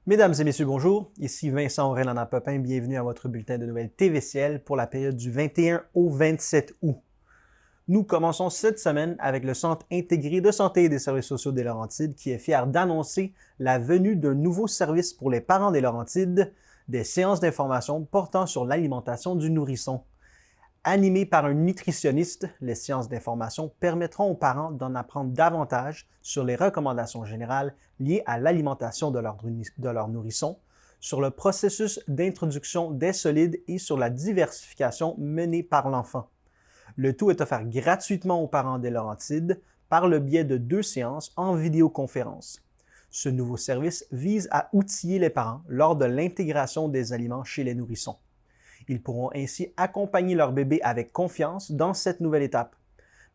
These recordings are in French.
Mesdames et messieurs, bonjour. Ici Vincent Aurélana-Popin. Bienvenue à votre bulletin de nouvelles TVCL pour la période du 21 au 27 août. Nous commençons cette semaine avec le Centre intégré de santé et des services sociaux des Laurentides qui est fier d'annoncer la venue d'un nouveau service pour les parents des Laurentides, des séances d'information portant sur l'alimentation du nourrisson. Animées par un nutritionniste, les séances d'information permettront aux parents d'en apprendre davantage sur les recommandations générales liées à l'alimentation de leur nourrisson, sur le processus d'introduction des solides et sur la diversification menée par l'enfant. Le tout est offert gratuitement aux parents des Laurentides par le biais de 2 séances en vidéoconférence. Ce nouveau service vise à outiller les parents lors de l'intégration des aliments chez les nourrissons. Ils pourront ainsi accompagner leur bébé avec confiance dans cette nouvelle étape.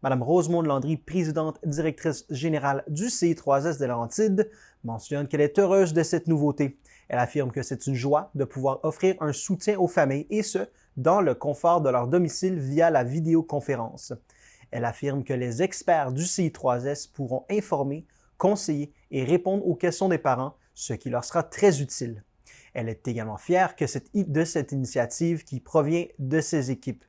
Madame Rosemonde Landry, présidente directrice générale du CI3S des Laurentides, mentionne qu'elle est heureuse de cette nouveauté. Elle affirme que c'est une joie de pouvoir offrir un soutien aux familles et ce, dans le confort de leur domicile via la vidéoconférence. Elle affirme que les experts du CI3S pourront informer, conseiller et répondre aux questions des parents, ce qui leur sera très utile. Elle est également fière de cette initiative qui provient de ses équipes.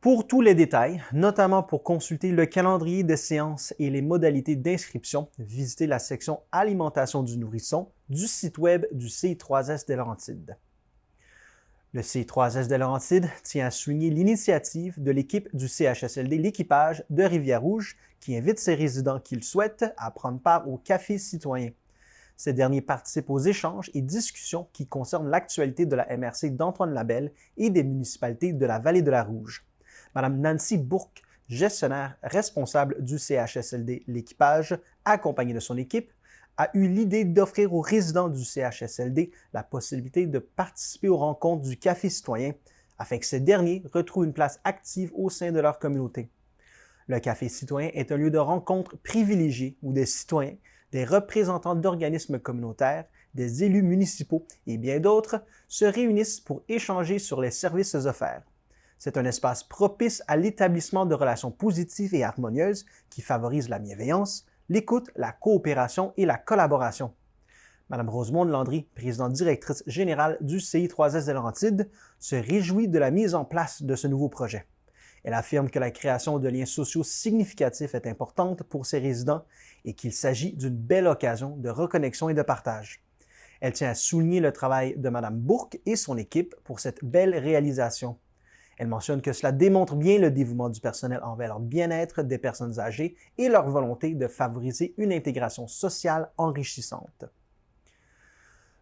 Pour tous les détails, notamment pour consulter le calendrier de séances et les modalités d'inscription, visitez la section Alimentation du nourrisson du site web du CI3S des Laurentides. Le CI3S des Laurentides tient à souligner l'initiative de l'équipe du CHSLD L'Équipage de Rivière-Rouge qui invite ses résidents qui le souhaitent à prendre part au Café citoyen. Ces derniers participent aux échanges et discussions qui concernent l'actualité de la MRC d'Antoine Labelle et des municipalités de la Vallée de la Rouge. Madame Nancy Bourque, gestionnaire responsable du CHSLD L'Équipage, accompagnée de son équipe, a eu l'idée d'offrir aux résidents du CHSLD la possibilité de participer aux rencontres du Café citoyen afin que ces derniers retrouvent une place active au sein de leur communauté. Le Café citoyen est un lieu de rencontre privilégié où des citoyens, des représentants d'organismes communautaires, des élus municipaux et bien d'autres se réunissent pour échanger sur les services offerts. C'est un espace propice à l'établissement de relations positives et harmonieuses qui favorisent la bienveillance, l'écoute, la coopération et la collaboration. Madame Rosemonde Landry, présidente directrice générale du CI3S des Laurentides, se réjouit de la mise en place de ce nouveau projet. Elle affirme que la création de liens sociaux significatifs est importante pour ses résidents et qu'il s'agit d'une belle occasion de reconnexion et de partage. Elle tient à souligner le travail de Mme Bourque et son équipe pour cette belle réalisation. Elle mentionne que cela démontre bien le dévouement du personnel envers le bien-être des personnes âgées et leur volonté de favoriser une intégration sociale enrichissante.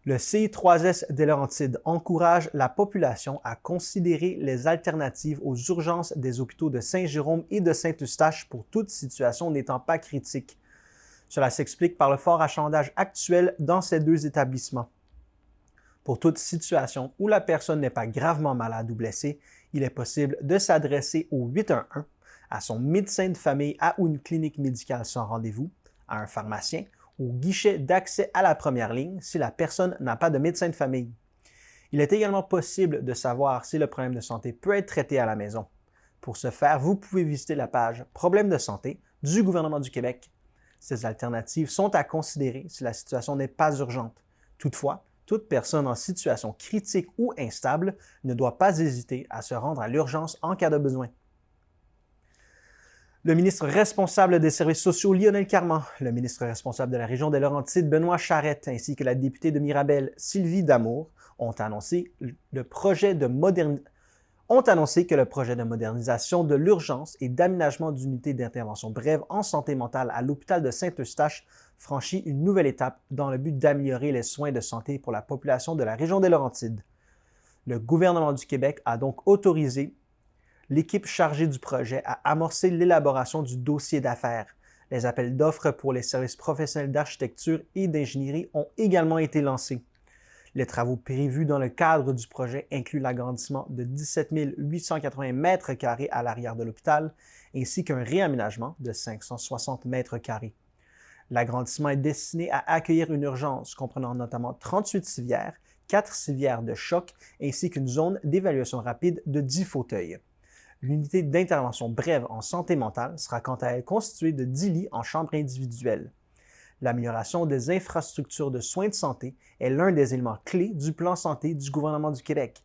Le CI3S des Laurentides encourage la population à considérer les alternatives aux urgences des hôpitaux de Saint-Jérôme et de Saint-Eustache pour toute situation n'étant pas critique. Cela s'explique par le fort achalandage actuel dans ces 2 établissements. Pour toute situation où la personne n'est pas gravement malade ou blessée, il est possible de s'adresser au 811, à son médecin de famille ou une clinique médicale sans rendez-vous, à un pharmacien, au guichet d'accès à la première ligne si la personne n'a pas de médecin de famille. Il est également possible de savoir si le problème de santé peut être traité à la maison. Pour ce faire, vous pouvez visiter la page « Problèmes de santé » du gouvernement du Québec. Ces alternatives sont à considérer si la situation n'est pas urgente. Toutefois, toute personne en situation critique ou instable ne doit pas hésiter à se rendre à l'urgence en cas de besoin. Le ministre responsable des services sociaux, Lionel Carman, le ministre responsable de la région des Laurentides, Benoît Charette, ainsi que la députée de Mirabel, Sylvie Damour, ont annoncé que le projet de modernisation de l'urgence et d'aménagement d'unités d'intervention brève en santé mentale à l'hôpital de Saint-Eustache franchit une nouvelle étape dans le but d'améliorer les soins de santé pour la population de la région des Laurentides. Le gouvernement du Québec a donc autorisé l'équipe chargée du projet a amorcé l'élaboration du dossier d'affaires. Les appels d'offres pour les services professionnels d'architecture et d'ingénierie ont également été lancés. Les travaux prévus dans le cadre du projet incluent l'agrandissement de 17 880 mètres carrés à l'arrière de l'hôpital, ainsi qu'un réaménagement de 560 mètres carrés. L'agrandissement est destiné à accueillir une urgence comprenant notamment 38 civières, 4 civières de choc, ainsi qu'une zone d'évaluation rapide de 10 fauteuils. L'unité d'intervention brève en santé mentale sera quant à elle constituée de 10 lits en chambre individuelle. L'amélioration des infrastructures de soins de santé est l'un des éléments clés du plan santé du gouvernement du Québec.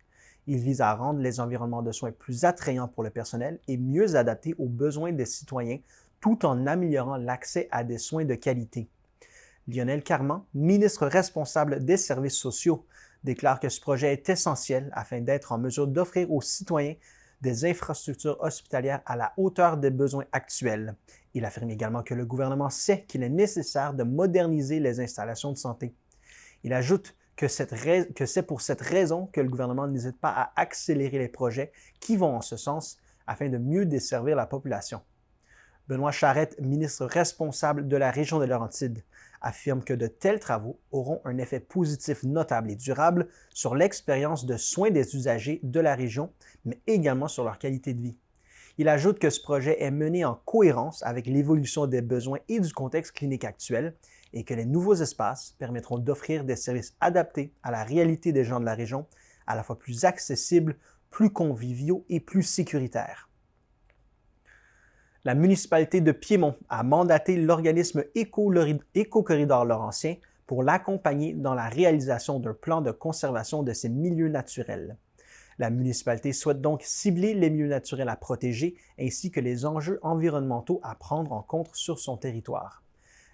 Il vise à rendre les environnements de soins plus attrayants pour le personnel et mieux adaptés aux besoins des citoyens, tout en améliorant l'accès à des soins de qualité. Lionel Carman, ministre responsable des services sociaux, déclare que ce projet est essentiel afin d'être en mesure d'offrir aux citoyens des infrastructures hospitalières à la hauteur des besoins actuels. Il affirme également que le gouvernement sait qu'il est nécessaire de moderniser les installations de santé. Il ajoute que c'est pour cette raison que le gouvernement n'hésite pas à accélérer les projets qui vont en ce sens afin de mieux desservir la population. Benoît Charette, ministre responsable de la région de Laurentides, affirme que de tels travaux auront un effet positif notable et durable sur l'expérience de soins des usagers de la région, mais également sur leur qualité de vie. Il ajoute que ce projet est mené en cohérence avec l'évolution des besoins et du contexte clinique actuel et que les nouveaux espaces permettront d'offrir des services adaptés à la réalité des gens de la région, à la fois plus accessibles, plus conviviaux et plus sécuritaires. La municipalité de Piémont a mandaté l'organisme Éco-Corridor Laurentien pour l'accompagner dans la réalisation d'un plan de conservation de ces milieux naturels. La municipalité souhaite donc cibler les milieux naturels à protéger ainsi que les enjeux environnementaux à prendre en compte sur son territoire.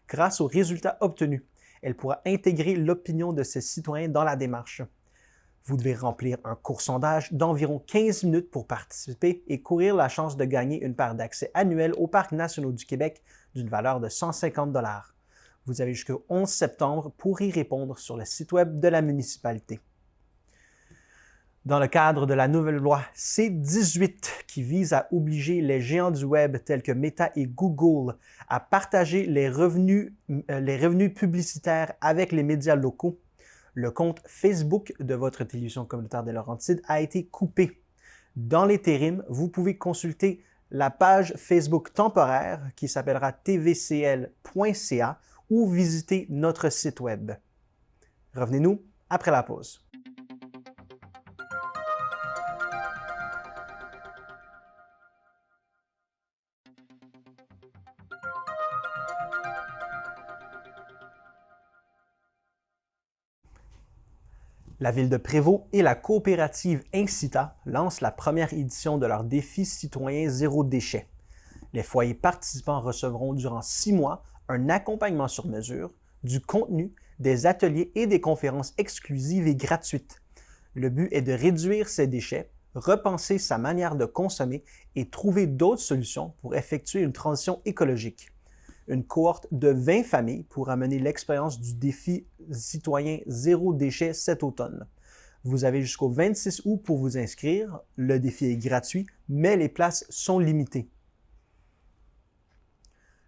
Grâce aux résultats obtenus, elle pourra intégrer l'opinion de ses citoyens dans la démarche. Vous devez remplir un court sondage d'environ 15 minutes pour participer et courir la chance de gagner une part d'accès annuel aux Parcs nationaux du Québec d'une valeur de 150 $. Vous avez jusqu'au 11 septembre pour y répondre sur le site web de la municipalité. Dans le cadre de la nouvelle loi C-18 qui vise à obliger les géants du Web tels que Meta et Google à partager les revenus publicitaires avec les médias locaux, le compte Facebook de votre télévision communautaire des Laurentides a été coupé. Dans l'intérim, vous pouvez consulter la page Facebook temporaire qui s'appellera tvcl.ca ou visiter notre site web. Revenez-nous après la pause. La ville de Prévost et la coopérative Incita lancent la première édition de leur défi citoyen zéro déchet. Les foyers participants recevront durant 6 mois un accompagnement sur mesure, du contenu, des ateliers et des conférences exclusives et gratuites. Le but est de réduire ces déchets, repenser sa manière de consommer et trouver d'autres solutions pour effectuer une transition écologique. Une cohorte de 20 familles pourra mener l'expérience du défi citoyen zéro déchet cet automne. Vous avez jusqu'au 26 août pour vous inscrire. Le défi est gratuit, mais les places sont limitées.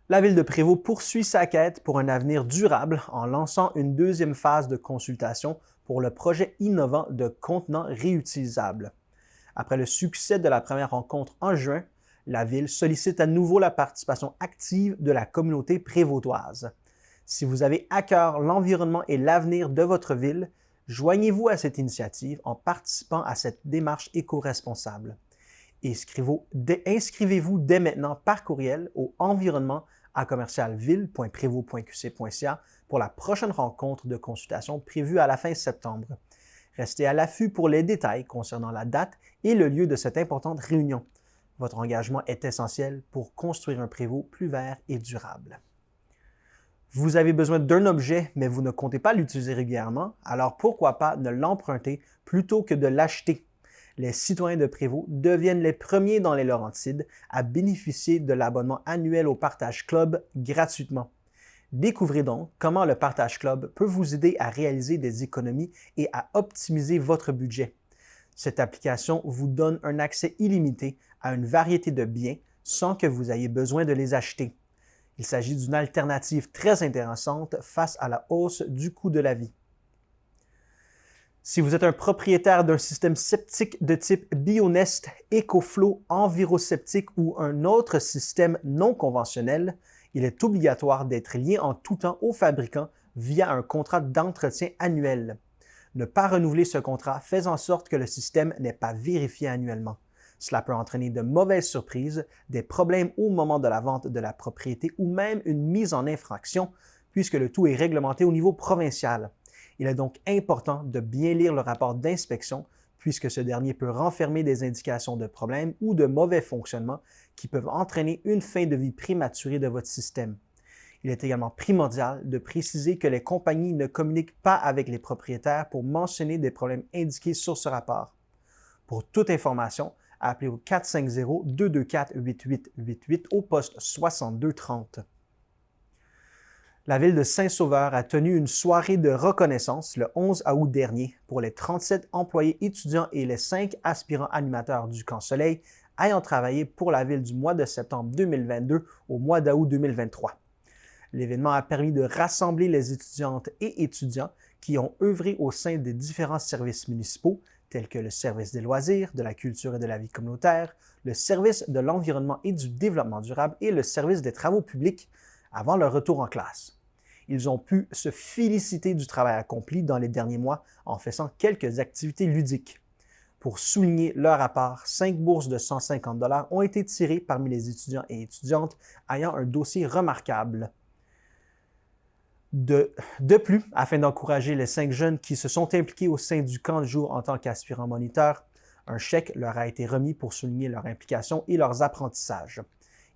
La ville de Prévost poursuit sa quête pour un avenir durable en lançant une deuxième phase de consultation pour le projet innovant de contenants réutilisables. Après le succès de la première rencontre en juin, la Ville sollicite à nouveau la participation active de la communauté prévautoise. Si vous avez à cœur l'environnement et l'avenir de votre ville, joignez-vous à cette initiative en participant à cette démarche éco-responsable. Inscrivez-vous dès maintenant par courriel au environnement@ville.prévost.qc.ca pour la prochaine rencontre de consultation prévue à la fin septembre. Restez à l'affût pour les détails concernant la date et le lieu de cette importante réunion. Votre engagement est essentiel pour construire un Prévost plus vert et durable. Vous avez besoin d'un objet, mais vous ne comptez pas l'utiliser régulièrement, alors pourquoi pas ne l'emprunter plutôt que de l'acheter? Les citoyens de Prévost deviennent les premiers dans les Laurentides à bénéficier de l'abonnement annuel au Partage Club gratuitement. Découvrez donc comment le Partage Club peut vous aider à réaliser des économies et à optimiser votre budget. Cette application vous donne un accès illimité à une variété de biens sans que vous ayez besoin de les acheter. Il s'agit d'une alternative très intéressante face à la hausse du coût de la vie. Si vous êtes un propriétaire d'un système septique de type Bionest, EcoFlow, EnviroSeptic ou un autre système non conventionnel, il est obligatoire d'être lié en tout temps au fabricant via un contrat d'entretien annuel. Ne pas renouveler ce contrat fait en sorte que le système n'est pas vérifié annuellement. Cela peut entraîner de mauvaises surprises, des problèmes au moment de la vente de la propriété ou même une mise en infraction, puisque le tout est réglementé au niveau provincial. Il est donc important de bien lire le rapport d'inspection, puisque ce dernier peut renfermer des indications de problèmes ou de mauvais fonctionnement qui peuvent entraîner une fin de vie prématurée de votre système. Il est également primordial de préciser que les compagnies ne communiquent pas avec les propriétaires pour mentionner des problèmes indiqués sur ce rapport. Pour toute information, appelez au 450-224-8888 au poste 6230. La ville de Saint-Sauveur a tenu une soirée de reconnaissance le 11 août dernier pour les 37 employés étudiants et les 5 aspirants animateurs du Camp Soleil ayant travaillé pour la ville du mois de septembre 2022 au mois d'août 2023. L'événement a permis de rassembler les étudiantes et étudiants qui ont œuvré au sein des différents services municipaux, tels que le service des loisirs, de la culture et de la vie communautaire, le service de l'environnement et du développement durable et le service des travaux publics avant leur retour en classe. Ils ont pu se féliciter du travail accompli dans les derniers mois en faisant quelques activités ludiques. Pour souligner leur apport, 5 bourses de 150 $ ont été tirées parmi les étudiants et étudiantes ayant un dossier remarquable. De plus, afin d'encourager les 5 jeunes qui se sont impliqués au sein du camp de jour en tant qu'aspirants moniteurs, un chèque leur a été remis pour souligner leur implication et leurs apprentissages.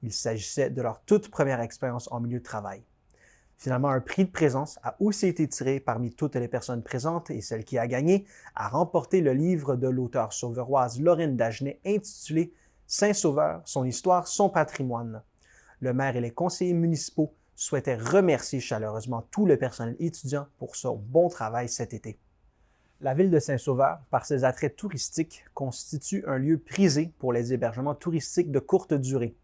Il s'agissait de leur toute première expérience en milieu de travail. Finalement, un prix de présence a aussi été tiré parmi toutes les personnes présentes et celle qui a gagné a remporté le livre de l'auteure sauveroise Lorraine Dagenet intitulé « Saint-Sauveur, son histoire, son patrimoine ». Le maire et les conseillers municipaux souhaitaient remercier chaleureusement tout le personnel étudiant pour son bon travail cet été. La ville de Saint-Sauveur, par ses attraits touristiques, constitue un lieu prisé pour les hébergements touristiques de courte durée.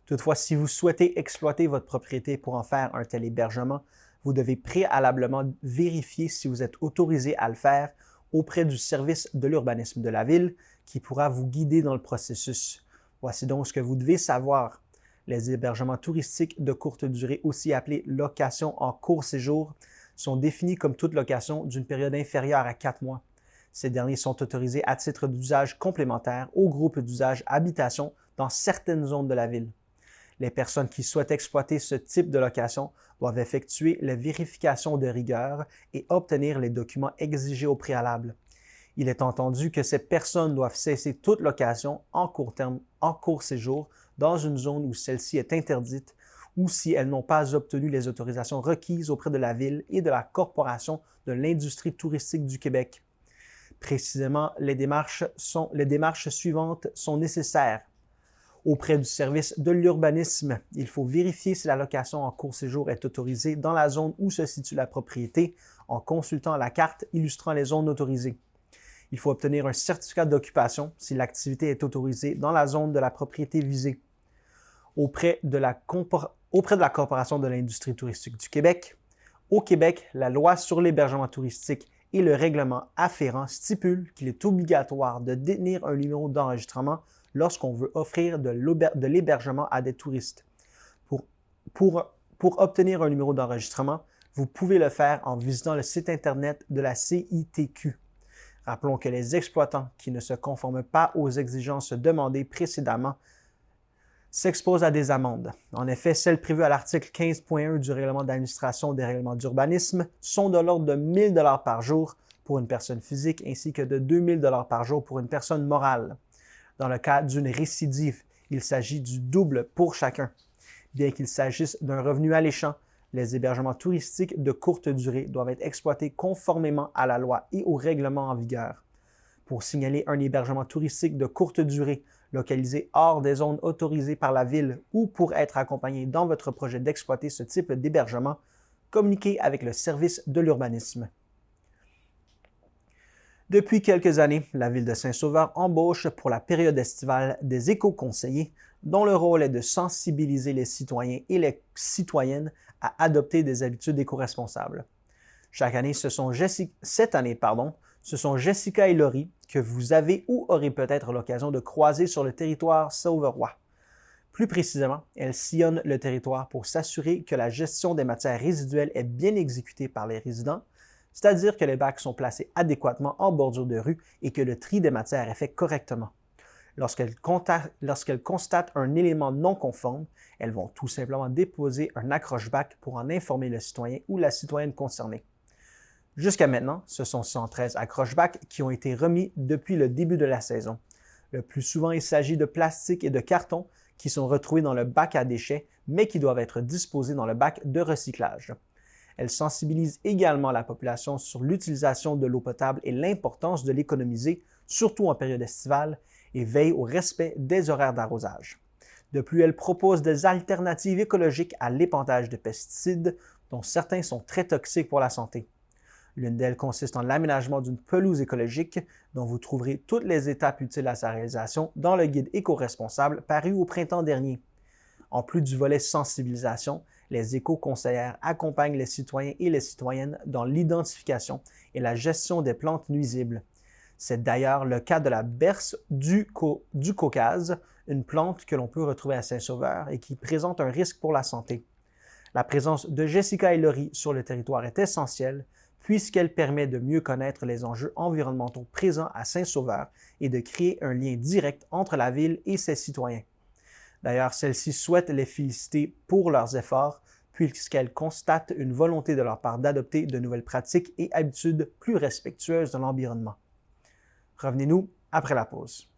Toutefois, si vous souhaitez exploiter votre propriété pour en faire un tel hébergement, vous devez préalablement vérifier si vous êtes autorisé à le faire auprès du service de l'urbanisme de la ville qui pourra vous guider dans le processus. Voici donc ce que vous devez savoir. Les hébergements touristiques de courte durée, aussi appelés locations en court séjour, sont définis comme toute location d'une période inférieure à 4 mois. Ces derniers sont autorisés à titre d'usage complémentaire au groupe d'usage habitation dans certaines zones de la ville. Les personnes qui souhaitent exploiter ce type de location doivent effectuer la vérification de rigueur et obtenir les documents exigés au préalable. Il est entendu que ces personnes doivent cesser toute location en court séjour dans une zone où celle-ci est interdite ou si elles n'ont pas obtenu les autorisations requises auprès de la Ville et de la Corporation de l'industrie touristique du Québec. Précisément, les démarches suivantes sont nécessaires. Auprès du service de l'urbanisme, il faut vérifier si la location en court séjour est autorisée dans la zone où se situe la propriété en consultant la carte illustrant les zones autorisées. Il faut obtenir un certificat d'occupation si l'activité est autorisée dans la zone de la propriété visée. Auprès de la Corporation de l'industrie touristique du Québec, au Québec, la loi sur l'hébergement touristique et le règlement afférent stipulent qu'il est obligatoire de détenir un numéro d'enregistrement lorsqu'on veut offrir de l'hébergement à des touristes. Pour obtenir un numéro d'enregistrement, vous pouvez le faire en visitant le site Internet de la CITQ. Rappelons que les exploitants qui ne se conforment pas aux exigences demandées précédemment s'exposent à des amendes. En effet, celles prévues à l'article 15.1 du règlement d'administration des règlements d'urbanisme sont de l'ordre de 1 000 $ par jour pour une personne physique ainsi que de 2 000 $ par jour pour une personne morale. Dans le cas d'une récidive, il s'agit du double pour chacun. Bien qu'il s'agisse d'un revenu alléchant, les hébergements touristiques de courte durée doivent être exploités conformément à la loi et aux règlements en vigueur. Pour signaler un hébergement touristique de courte durée localisé hors des zones autorisées par la Ville ou pour être accompagné dans votre projet d'exploiter ce type d'hébergement, communiquez avec le service de l'urbanisme. Depuis quelques années, la Ville de Saint-Sauveur embauche pour la période estivale des éco-conseillers dont le rôle est de sensibiliser les citoyens et les citoyennes à adopter des habitudes éco-responsables. Cette année, ce sont Jessica et Laurie que vous avez ou aurez peut-être l'occasion de croiser sur le territoire sauverois. Plus précisément, elles sillonnent le territoire pour s'assurer que la gestion des matières résiduelles est bien exécutée par les résidents, c'est-à-dire que les bacs sont placés adéquatement en bordure de rue et que le tri des matières est fait correctement. Lorsqu'elles constatent un élément non conforme, elles vont tout simplement déposer un accroche-bac pour en informer le citoyen ou la citoyenne concernée. Jusqu'à maintenant, ce sont 113 accroche-bacs qui ont été remis depuis le début de la saison. Le plus souvent, il s'agit de plastique et de carton qui sont retrouvés dans le bac à déchets, mais qui doivent être disposés dans le bac de recyclage. Elle sensibilise également la population sur l'utilisation de l'eau potable et l'importance de l'économiser, surtout en période estivale, et veille au respect des horaires d'arrosage. De plus, elle propose des alternatives écologiques à l'épandage de pesticides, dont certains sont très toxiques pour la santé. L'une d'elles consiste en l'aménagement d'une pelouse écologique, dont vous trouverez toutes les étapes utiles à sa réalisation dans le guide éco-responsable paru au printemps dernier. En plus du volet sensibilisation, les éco-conseillères accompagnent les citoyens et les citoyennes dans l'identification et la gestion des plantes nuisibles. C'est d'ailleurs le cas de la berce du Caucase, une plante que l'on peut retrouver à Saint-Sauveur et qui présente un risque pour la santé. La présence de Jessica et Laurie sur le territoire est essentielle puisqu'elle permet de mieux connaître les enjeux environnementaux présents à Saint-Sauveur et de créer un lien direct entre la ville et ses citoyens. D'ailleurs, celle-ci souhaite les féliciter pour leurs efforts, puisqu'elle constate une volonté de leur part d'adopter de nouvelles pratiques et habitudes plus respectueuses de l'environnement. Revenez-nous après la pause.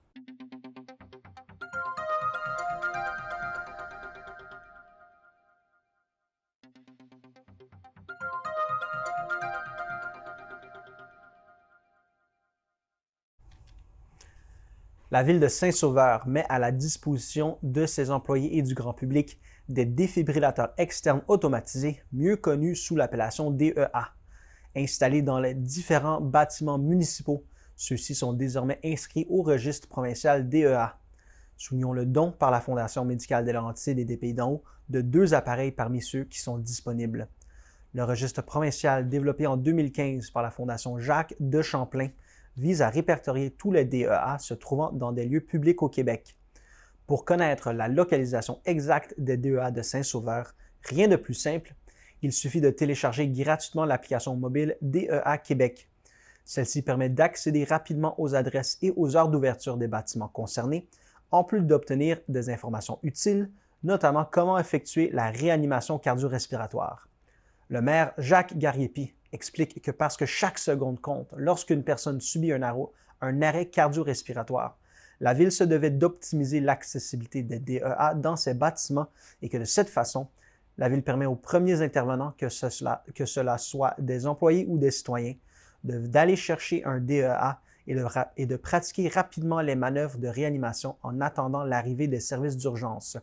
La ville de Saint-Sauveur met à la disposition de ses employés et du grand public des défibrillateurs externes automatisés, mieux connus sous l'appellation DEA. Installés dans les différents bâtiments municipaux, ceux-ci sont désormais inscrits au registre provincial DEA. Soulignons le don par la Fondation médicale des Laurentides et des Pays d'en haut de 2 appareils parmi ceux qui sont disponibles. Le registre provincial développé en 2015 par la Fondation Jacques de Champlain vise à répertorier tous les DEA se trouvant dans des lieux publics au Québec. Pour connaître la localisation exacte des DEA de Saint-Sauveur, rien de plus simple, il suffit de télécharger gratuitement l'application mobile DEA Québec. Celle-ci permet d'accéder rapidement aux adresses et aux heures d'ouverture des bâtiments concernés, en plus d'obtenir des informations utiles, notamment comment effectuer la réanimation cardio-respiratoire. Le maire Jacques Gariepi explique que parce que chaque seconde compte lorsqu'une personne subit un arrêt cardio-respiratoire, la ville se devait d'optimiser l'accessibilité des DEA dans ses bâtiments et que de cette façon, la ville permet aux premiers intervenants, que cela soit des employés ou des citoyens, d'aller chercher un DEA et de pratiquer rapidement les manœuvres de réanimation en attendant l'arrivée des services d'urgence.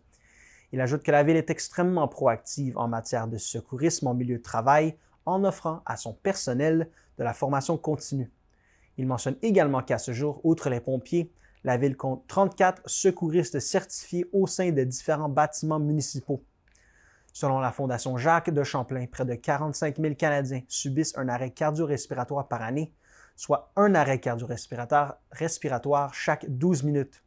Il ajoute que la ville est extrêmement proactive en matière de secourisme en milieu de travail en offrant à son personnel de la formation continue. Il mentionne également qu'à ce jour, outre les pompiers, la ville compte 34 secouristes certifiés au sein des différents bâtiments municipaux. Selon la Fondation Jacques de Champlain, près de 45 000 Canadiens subissent un arrêt cardio-respiratoire par année, soit un arrêt cardio-respiratoire chaque 12 minutes.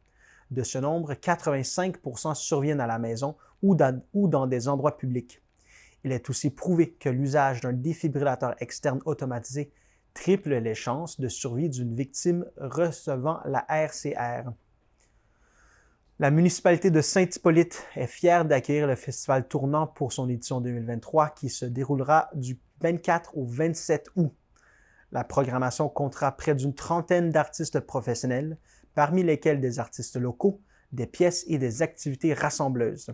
De ce nombre, 85% surviennent à la maison ou dans des endroits publics. Il est aussi prouvé que l'usage d'un défibrillateur externe automatisé triple les chances de survie d'une victime recevant la RCR. La municipalité de Saint-Hippolyte est fière d'accueillir le Festival Tournant pour son édition 2023 qui se déroulera du 24 au 27 août. La programmation comptera près d'une trentaine d'artistes professionnels, parmi lesquels des artistes locaux, des pièces et des activités rassembleuses.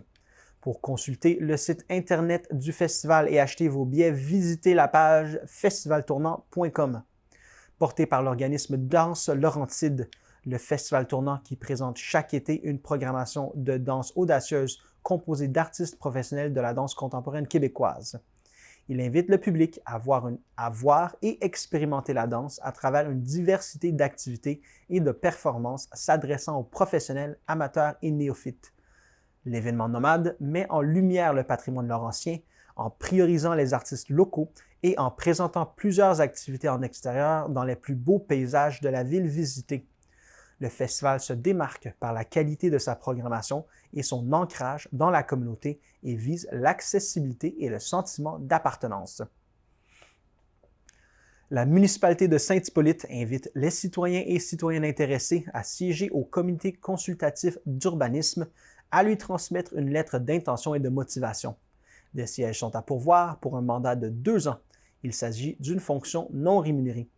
Pour consulter le site internet du festival et acheter vos billets, visitez la page festivaltournant.com. Porté par l'organisme Danse Laurentide, le Festival Tournant qui présente chaque été une programmation de danse audacieuse composée d'artistes professionnels de la danse contemporaine québécoise. Il invite le public à voir et expérimenter la danse à travers une diversité d'activités et de performances s'adressant aux professionnels, amateurs et néophytes. L'événement nomade met en lumière le patrimoine laurentien en priorisant les artistes locaux et en présentant plusieurs activités en extérieur dans les plus beaux paysages de la ville visitée. Le festival se démarque par la qualité de sa programmation et son ancrage dans la communauté et vise l'accessibilité et le sentiment d'appartenance. La municipalité de Saint-Hippolyte invite les citoyens et citoyennes intéressés à siéger au comité consultatif d'urbanisme à lui transmettre une lettre d'intention et de motivation. Des sièges sont à pourvoir pour un mandat de 2 ans. Il s'agit d'une fonction non rémunérée.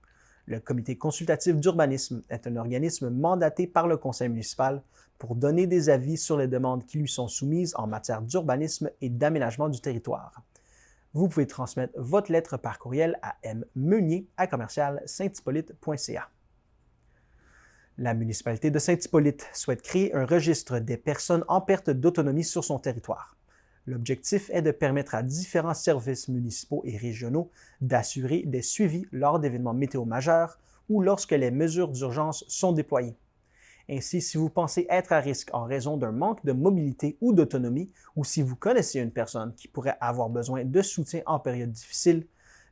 Le comité consultatif d'urbanisme est un organisme mandaté par le conseil municipal pour donner des avis sur les demandes qui lui sont soumises en matière d'urbanisme et d'aménagement du territoire. Vous pouvez transmettre votre lettre par courriel à mmeunier@saint-hippolyte.ca. La municipalité de Saint-Hippolyte souhaite créer un registre des personnes en perte d'autonomie sur son territoire. L'objectif est de permettre à différents services municipaux et régionaux d'assurer des suivis lors d'événements météo majeurs ou lorsque les mesures d'urgence sont déployées. Ainsi, si vous pensez être à risque en raison d'un manque de mobilité ou d'autonomie, ou si vous connaissez une personne qui pourrait avoir besoin de soutien en période difficile,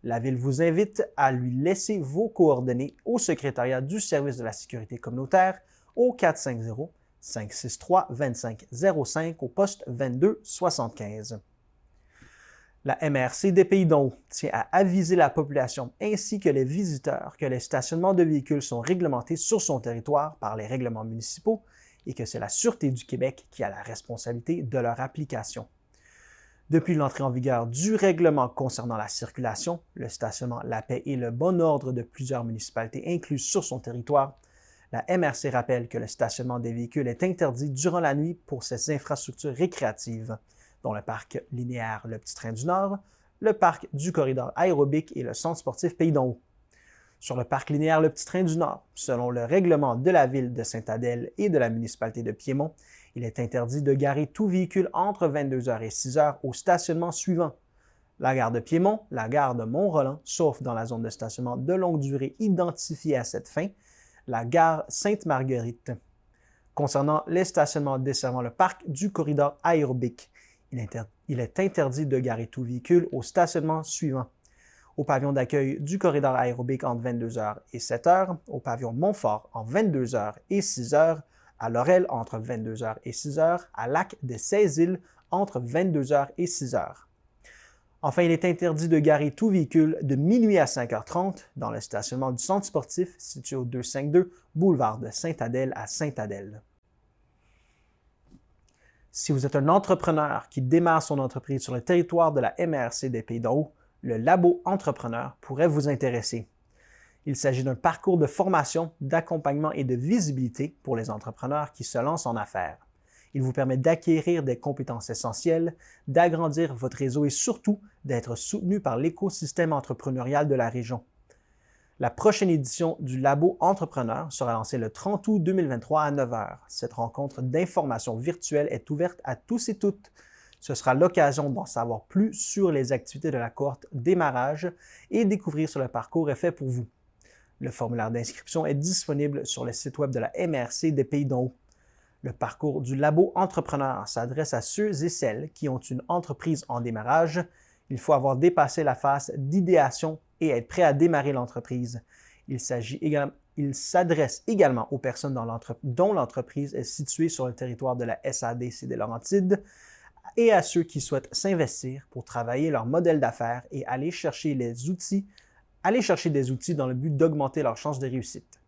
la Ville vous invite à lui laisser vos coordonnées au secrétariat du service de la sécurité communautaire au 450-563-2505 au poste 2275. La MRC des Pays-d'en-Haut tient à aviser la population ainsi que les visiteurs que les stationnements de véhicules sont réglementés sur son territoire par les règlements municipaux et que c'est la Sûreté du Québec qui a la responsabilité de leur application. Depuis l'entrée en vigueur du règlement concernant la circulation, le stationnement, la paix et le bon ordre de plusieurs municipalités incluses sur son territoire, la MRC rappelle que le stationnement des véhicules est interdit durant la nuit pour ces infrastructures récréatives, dont le parc linéaire Le Petit Train du Nord, le parc du corridor aérobique et le centre sportif Pays-d'en-Haut. Sur le parc linéaire Le Petit Train du Nord, selon le règlement de la ville de Sainte-Adèle et de la municipalité de Piémont, il est interdit de garer tout véhicule entre 22h et 6h au stationnement suivant: la gare de Piémont, la gare de Mont-Roland, sauf dans la zone de stationnement de longue durée identifiée à cette fin, la gare Sainte-Marguerite. Concernant les stationnements desservant le parc du corridor aérobique, il est interdit de garer tout véhicule au stationnement suivant: au pavillon d'accueil du corridor aérobique entre 22h et 7h, au pavillon Montfort entre 22h et 6h, à Laurel entre 22h et 6h, à Lac des 16-Îles entre 22h et 6h. Enfin, il est interdit de garer tout véhicule de minuit à 5h30 dans le stationnement du centre sportif situé au 252 boulevard de Sainte-Adèle à Sainte-Adèle. Si vous êtes un entrepreneur qui démarre son entreprise sur le territoire de la MRC des Pays-d'en-Haut, le Labo Entrepreneur pourrait vous intéresser. Il s'agit d'un parcours de formation, d'accompagnement et de visibilité pour les entrepreneurs qui se lancent en affaires. Il vous permet d'acquérir des compétences essentielles, d'agrandir votre réseau et surtout d'être soutenu par l'écosystème entrepreneurial de la région. La prochaine édition du Labo Entrepreneur sera lancée le 30 août 2023 à 9h. Cette rencontre d'information virtuelle est ouverte à tous et toutes. Ce sera l'occasion d'en savoir plus sur les activités de la cohorte démarrage et découvrir si le parcours est fait pour vous. Le formulaire d'inscription est disponible sur le site web de la MRC des Pays-d'en-Haut. Le parcours du Labo Entrepreneur s'adresse à ceux et celles qui ont une entreprise en démarrage. Il faut avoir dépassé la phase d'idéation et être prêt à démarrer l'entreprise. Il s'adresse également aux personnes dont l'entreprise est située sur le territoire de la SADC des Laurentides et à ceux qui souhaitent s'investir pour travailler leur modèle d'affaires et aller chercher des outils dans le but d'augmenter leurs chances de réussite.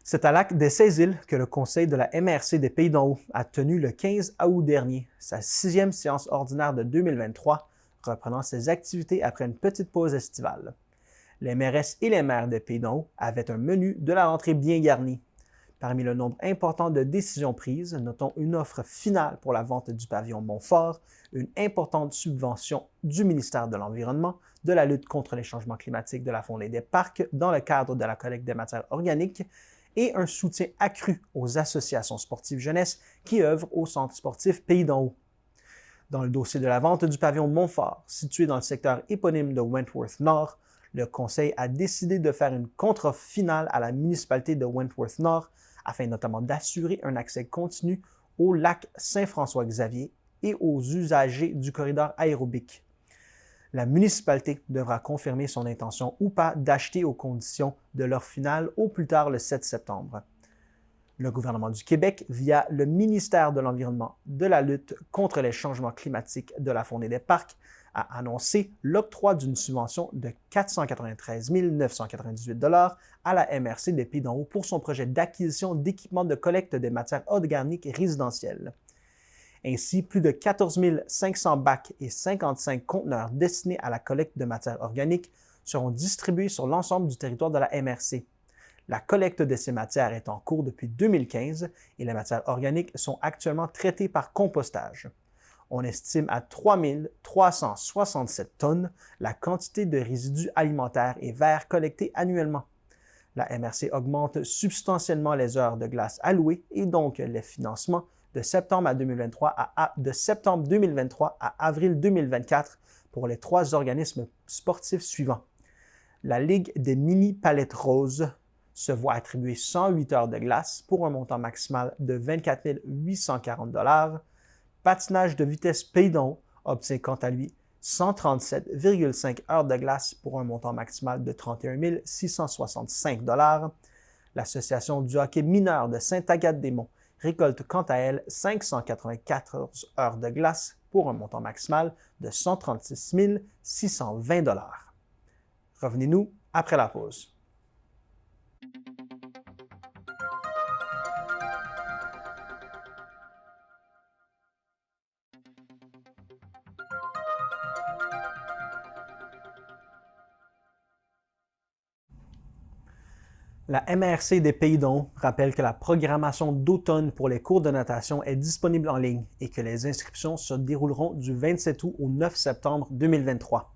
C'est à Lac des 16-Îles que le conseil de la MRC des Pays-d'en-Haut a tenu le 15 août dernier sa 6e séance ordinaire de 2023, reprenant ses activités après une petite pause estivale. Les mairesses et les maires des Pays-d'en-Haut avaient un menu de la rentrée bien garni. Parmi le nombre important de décisions prises, notons une offre finale pour la vente du pavillon Montfort, une importante subvention du ministère de l'Environnement, de la lutte contre les changements climatiques de la Faune et des Parcs dans le cadre de la collecte des matières organiques et un soutien accru aux associations sportives jeunesse qui œuvrent au centre sportif Pays-d'en-Haut. Dans le dossier de la vente du pavillon Montfort, situé dans le secteur éponyme de Wentworth Nord, le conseil a décidé de faire une contre-offre finale à la municipalité de Wentworth Nord afin notamment d'assurer un accès continu au lac Saint-François-Xavier et aux usagers du corridor aérobique. La municipalité devra confirmer son intention ou pas d'acheter aux conditions de l'offre finale au plus tard le 7 septembre. Le gouvernement du Québec, via le ministère de l'Environnement, de la lutte contre les changements climatiques, de la Faune et des Parcs, a annoncé l'octroi d'une subvention de 493 998 $ à la MRC des Pays-d'en-Haut pour son projet d'acquisition d'équipements de collecte des matières organiques résidentielles. Ainsi, plus de 14 500 bacs et 55 conteneurs destinés à la collecte de matières organiques seront distribués sur l'ensemble du territoire de la MRC. La collecte de ces matières est en cours depuis 2015 et les matières organiques sont actuellement traitées par compostage. On estime à 3 367 tonnes la quantité de résidus alimentaires et verts collectés annuellement. La MRC augmente substantiellement les heures de glace allouées et donc les financements de septembre 2023 à avril 2024 pour les 3 organismes sportifs suivants. La Ligue des mini-palettes roses se voit attribuer 108 heures de glace pour un montant maximal de 24 840 $. Patinage de vitesse Pays-d'en-Haut obtient quant à lui 137,5 heures de glace pour un montant maximal de 31 665 $. L'Association du hockey mineur de Sainte-Agathe-des-Monts récolte quant à elle 594 heures de glace pour un montant maximal de 136 620 $. Revenez-nous après la pause. La MRC des Pays-d'en-Haut rappelle que la programmation d'automne pour les cours de natation est disponible en ligne et que les inscriptions se dérouleront du 27 août au 9 septembre 2023.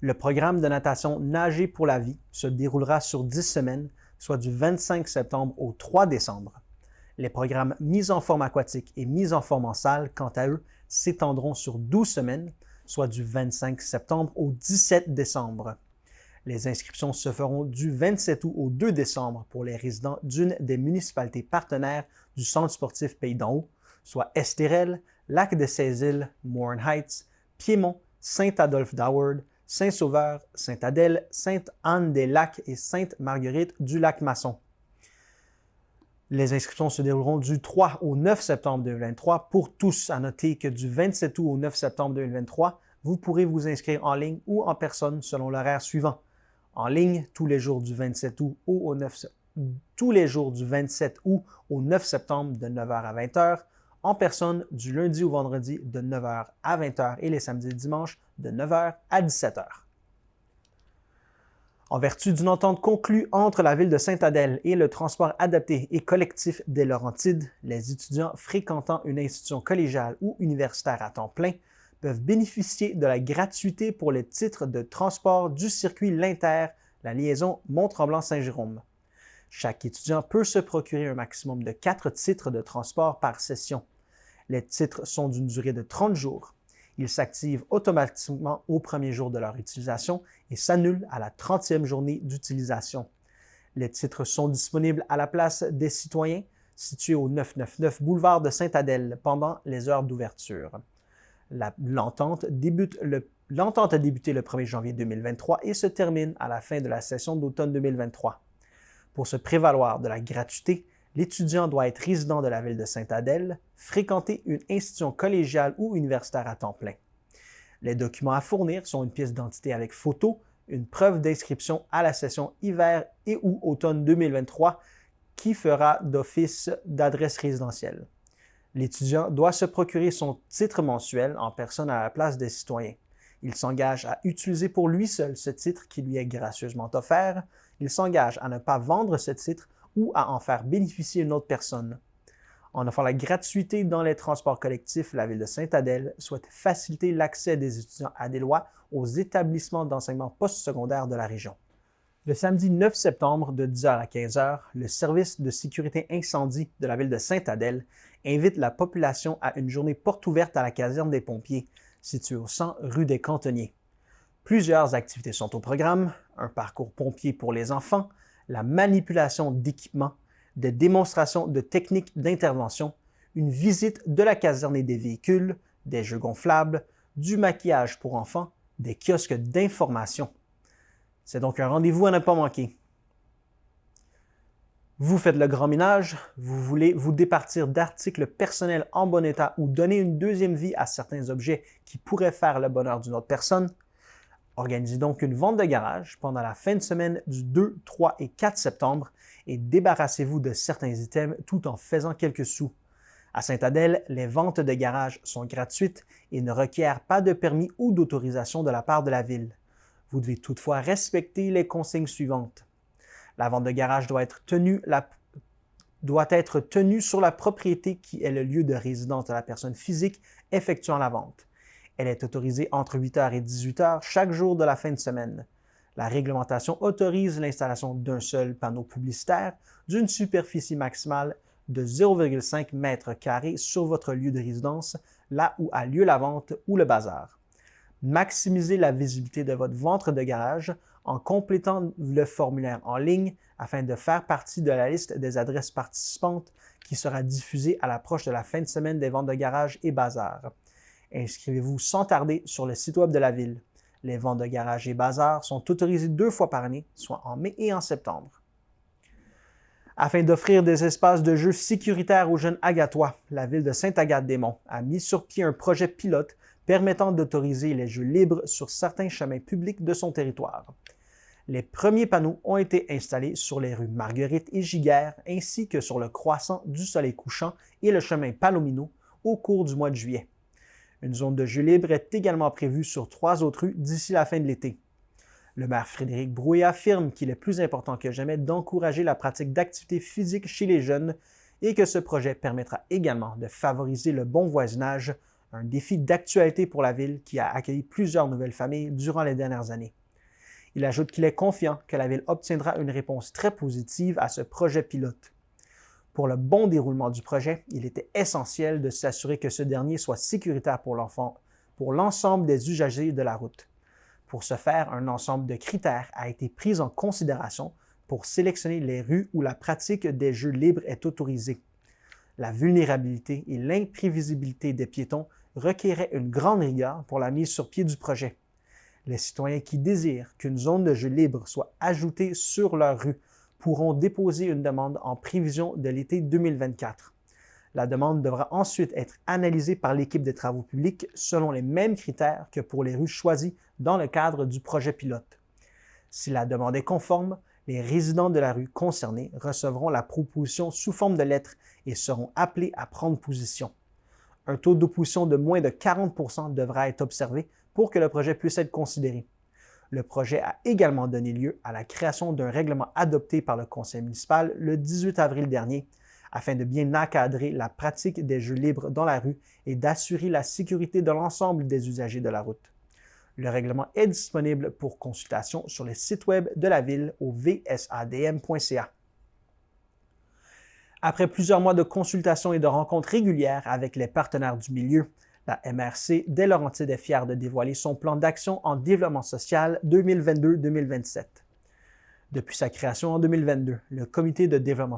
Le programme de natation Nager pour la vie se déroulera sur 10 semaines, soit du 25 septembre au 3 décembre. Les programmes mise en forme aquatique et mise en forme en salle, quant à eux, s'étendront sur 12 semaines, soit du 25 septembre au 17 décembre. Les inscriptions se feront du 27 août au 2 décembre pour les résidents d'une des municipalités partenaires du Centre sportif Pays-d'en-Haut, soit Estérel, Lac-de-Saisil, Morin Heights, Piémont, Saint-Adolphe-d'Howard, Saint-Sauveur, Sainte-Adèle, Sainte-Anne-des-Lacs et Sainte-Marguerite-du-Lac-Masson. Les inscriptions se dérouleront du 3 au 9 septembre 2023 pour tous. À noter que du 27 août au 9 septembre 2023, vous pourrez vous inscrire en ligne ou en personne selon l'horaire suivant. En ligne, tous les jours du 27 août au 9 septembre de 9h à 20h, en personne du lundi au vendredi de 9h à 20h et les samedis et dimanches de 9h à 17h. En vertu d'une entente conclue entre la ville de Sainte-Adèle et le transport adapté et collectif des Laurentides, les étudiants fréquentant une institution collégiale ou universitaire à temps plein peuvent bénéficier de la gratuité pour les titres de transport du circuit L'Inter, la liaison Mont-Tremblant-Saint-Jérôme. Chaque étudiant peut se procurer un maximum de 4 titres de transport par session. Les titres sont d'une durée de 30 jours. Ils s'activent automatiquement au premier jour de leur utilisation et s'annulent à la 30e journée d'utilisation. Les titres sont disponibles à la place des citoyens, située au 999 boulevard de Sainte-Adèle pendant les heures d'ouverture. L'entente a débuté le 1er janvier 2023 et se termine à la fin de la session d'automne 2023. Pour se prévaloir de la gratuité, l'étudiant doit être résident de la ville de Sainte-Adèle, fréquenter une institution collégiale ou universitaire à temps plein. Les documents à fournir sont une pièce d'identité avec photo, une preuve d'inscription à la session hiver et ou automne 2023 qui fera d'office d'adresse résidentielle. L'étudiant doit se procurer son titre mensuel en personne à la place des citoyens. Il s'engage à utiliser pour lui seul ce titre qui lui est gracieusement offert. Il s'engage à ne pas vendre ce titre ou à en faire bénéficier une autre personne. En offrant la gratuité dans les transports collectifs, la ville de Sainte-Adèle souhaite faciliter l'accès des étudiants adélois aux établissements d'enseignement postsecondaire de la région. Le samedi 9 septembre de 10h à 15h, le service de sécurité incendie de la ville de Sainte-Adèle invite la population à une journée porte ouverte à la caserne des pompiers, située au 100 rue des Cantonniers. Plusieurs activités sont au programme, un parcours pompier pour les enfants, la manipulation d'équipements, des démonstrations de techniques d'intervention, une visite de la caserne et des véhicules, des jeux gonflables, du maquillage pour enfants, des kiosques d'information. C'est donc un rendez-vous à ne pas manquer. Vous faites le grand ménage, vous voulez vous départir d'articles personnels en bon état ou donner une deuxième vie à certains objets qui pourraient faire le bonheur d'une autre personne. Organisez donc une vente de garage pendant la fin de semaine du 2, 3 et 4 septembre et débarrassez-vous de certains items tout en faisant quelques sous. À Sainte-Adèle, les ventes de garage sont gratuites et ne requièrent pas de permis ou d'autorisation de la part de la ville. Vous devez toutefois respecter les consignes suivantes. La vente de garage doit être tenue sur la propriété qui est le lieu de résidence de la personne physique effectuant la vente. Elle est autorisée entre 8h et 18h chaque jour de la fin de semaine. La réglementation autorise l'installation d'un seul panneau publicitaire d'une superficie maximale de 0,5 m² sur votre lieu de résidence, là où a lieu la vente ou le bazar. Maximisez la visibilité de votre vente de garage en complétant le formulaire en ligne afin de faire partie de la liste des adresses participantes qui sera diffusée à l'approche de la fin de semaine des ventes de garage et bazar. Inscrivez-vous sans tarder sur le site web de la ville. Les ventes de garage et bazar sont autorisées 2 fois par année, soit en mai et en septembre. Afin d'offrir des espaces de jeu sécuritaires aux jeunes Agatois, la ville de Sainte-Agathe-des-Monts a mis sur pied un projet pilote permettant d'autoriser les jeux libres sur certains chemins publics de son territoire. Les premiers panneaux ont été installés sur les rues Marguerite et Giguère, ainsi que sur le croissant du Soleil couchant et le chemin Palomino au cours du mois de juillet. Une zone de jeux libre est également prévue sur 3 autres rues d'ici la fin de l'été. Le maire Frédéric Brouet affirme qu'il est plus important que jamais d'encourager la pratique d'activités physiques chez les jeunes et que ce projet permettra également de favoriser le bon voisinage, un défi d'actualité pour la ville qui a accueilli plusieurs nouvelles familles durant les dernières années. Il ajoute qu'il est confiant que la ville obtiendra une réponse très positive à ce projet pilote. Pour le bon déroulement du projet, il était essentiel de s'assurer que ce dernier soit sécuritaire pour l'ensemble des usagers de la route. Pour ce faire, un ensemble de critères a été pris en considération pour sélectionner les rues où la pratique des jeux libres est autorisée. La vulnérabilité et l'imprévisibilité des piétons requéraient une grande rigueur pour la mise sur pied du projet. Les citoyens qui désirent qu'une zone de jeux libre soit ajoutée sur leur rue pourront déposer une demande en prévision de l'été 2024. La demande devra ensuite être analysée par l'équipe des travaux publics selon les mêmes critères que pour les rues choisies dans le cadre du projet pilote. Si la demande est conforme, les résidents de la rue concernée recevront la proposition sous forme de lettre et seront appelés à prendre position. Un taux d'opposition de moins de 40% devra être observé pour que le projet puisse être considéré. Le projet a également donné lieu à la création d'un règlement adopté par le conseil municipal le 18 avril dernier afin de bien encadrer la pratique des jeux libres dans la rue et d'assurer la sécurité de l'ensemble des usagers de la route. Le règlement est disponible pour consultation sur le site web de la ville au vsadm.ca. Après plusieurs mois de consultations et de rencontres régulières avec les partenaires du milieu, la MRC des Laurentides est fière de dévoiler son plan d'action en développement social 2022-2027. Depuis sa création en 2022, le comité de développement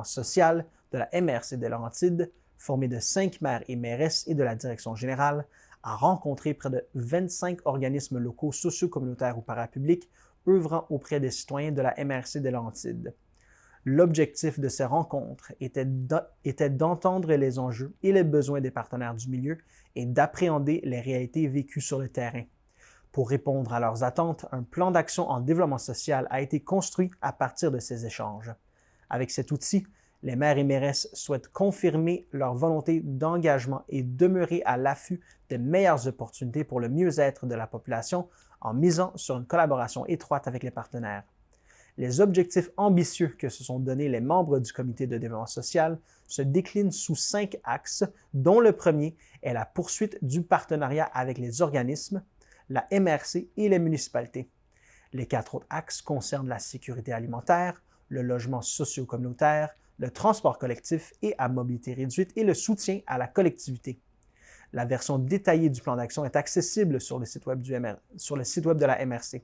social de la MRC des Laurentides, formé de 5 maires et mairesses et de la direction générale, a rencontré près de 25 organismes locaux socio-communautaires ou parapublics œuvrant auprès des citoyens de la MRC des Laurentides. L'objectif de ces rencontres était d'entendre les enjeux et les besoins des partenaires du milieu et d'appréhender les réalités vécues sur le terrain. Pour répondre à leurs attentes, un plan d'action en développement social a été construit à partir de ces échanges. Avec cet outil, les maires et mairesses souhaitent confirmer leur volonté d'engagement et demeurer à l'affût des meilleures opportunités pour le mieux-être de la population en misant sur une collaboration étroite avec les partenaires. Les objectifs ambitieux que se sont donnés les membres du comité de développement social se déclinent sous 5 axes, dont le premier est la poursuite du partenariat avec les organismes, la MRC et les municipalités. Les 4 autres axes concernent la sécurité alimentaire, le logement socio-communautaire, le transport collectif et à mobilité réduite et le soutien à la collectivité. La version détaillée du plan d'action est accessible sur le site web de la MRC.